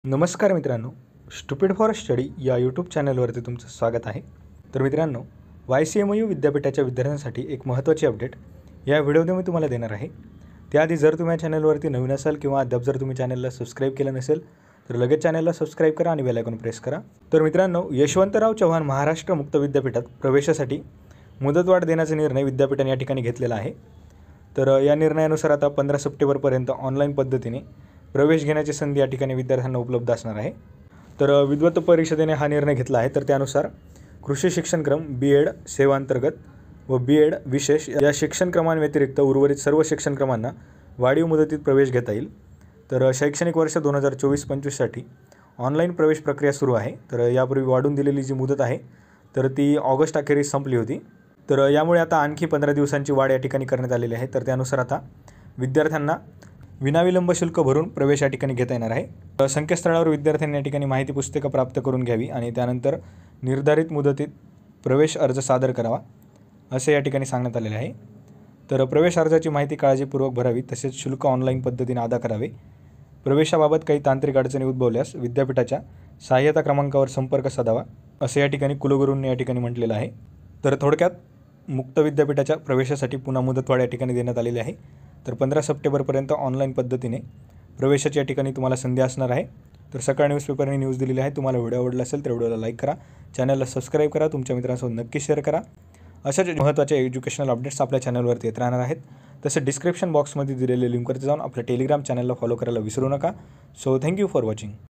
नमस्कार मित्रांनो, stupid for study या यूट्यूब चॅनलवरती तुमचं स्वागत आहे. तर मित्रांनो, YCMU विद्यापीठाच्या विद्यार्थ्यांसाठी एक महत्त्वाची अपडेट या व्हिडिओमध्ये मी तुम्हाला देणार आहे. त्याआधी जर तुम्ही या चॅनलवरती नवीन असाल किंवा अद्याप जर तुम्ही चॅनलला सबस्क्राईब केलं नसेल तर लगेच चॅनलला सबस्क्राईब करा आणि बेल आयकॉन प्रेस करा. तर मित्रांनो, यशवंतराव चव्हाण महाराष्ट्र मुक्त विद्यापीठात प्रवेशासाठी मुदतवाढ देण्याचा निर्णय विद्यापीठाने या ठिकाणी घेतलेला आहे. तर या निर्णयानुसार आता 15 सप्टेंबरपर्यंत ऑनलाईन पद्धतीने प्रवेश घेण्याची संधी या ठिकाणी विद्यार्थ्यांना उपलब्ध असणार आहे. तर विद्वत परिषदेने हा निर्णय घेतला आहे. तर त्यानुसार कृषी शिक्षणक्रम, BEd सेवांतर्गत व BEd विशेष या शिक्षणक्रमांव्यतिरिक्त उर्वरित सर्व शिक्षणक्रमांना वाढीव मुदतीत प्रवेश घेता येईल. तर शैक्षणिक वर्ष 2024-25साठी ऑनलाईन प्रवेश प्रक्रिया सुरू आहे. तर यापूर्वी वाढून दिलेली जी मुदत आहे तर ती ऑगस्ट अखेरीस संपली होती. तर यामुळे आता आणखी 15 दिवसांची वाढ या ठिकाणी करण्यात आलेली आहे. तर त्यानुसार आता विद्यार्थ्यांना विनाविलंब शुल्क भरून प्रवेश या ठिकाणी घेता येणार आहे. संकेतस्थळावर विद्यार्थ्यांनी या ठिकाणी माहिती पुस्तिका प्राप्त करून घ्यावी आणि त्यानंतर निर्धारित मुदतीत प्रवेश अर्ज सादर करावा असे या ठिकाणी सांगण्यात आलेले आहे. तर प्रवेश अर्जाची माहिती काळजीपूर्वक भरावी, तसेच शुल्क ऑनलाईन पद्धतीने अदा करावे. प्रवेशाबाबत काही तांत्रिक अडचणी उद्भवल्यास विद्यापीठाच्या सहाय्यता क्रमांकावर संपर्क साधावा असे या ठिकाणी कुलगुरूंनी या ठिकाणी म्हटलेलं आहे. तर थोडक्यात मुक्त विद्यापीठाच्या प्रवेशासाठी पुन्हा मुदतवाढ या ठिकाणी देण्यात आलेली आहे. तर 15 सप्टेंबरपर्यंत ऑनलाईन पद्धतीने प्रवेशाची या ठिकाणी तुम्हाला संधी असणार आहे. तर सकाळ न्यूजपेपरने न्यूज दिलेली आहे. तुम्हाला व्हिडिओ आवडला असेल तर व्हिडिओला लाईक करा, चॅनलला सबस्क्राईब करा, तुमच्या मित्रांसोबत नक्की शेअर करा. अशाच महत्त्वाच्या एज्युकेशनल अपडेट्स आपल्या चॅनलवरती येत राहणार आहेत. तसेच डिस्क्रिप्शन बॉक्समध्ये दिलेले लिंकवरती जाऊन आपल्या टेलिग्राम चॅनलला फॉलो करायला विसरू नका. So thank you for watching.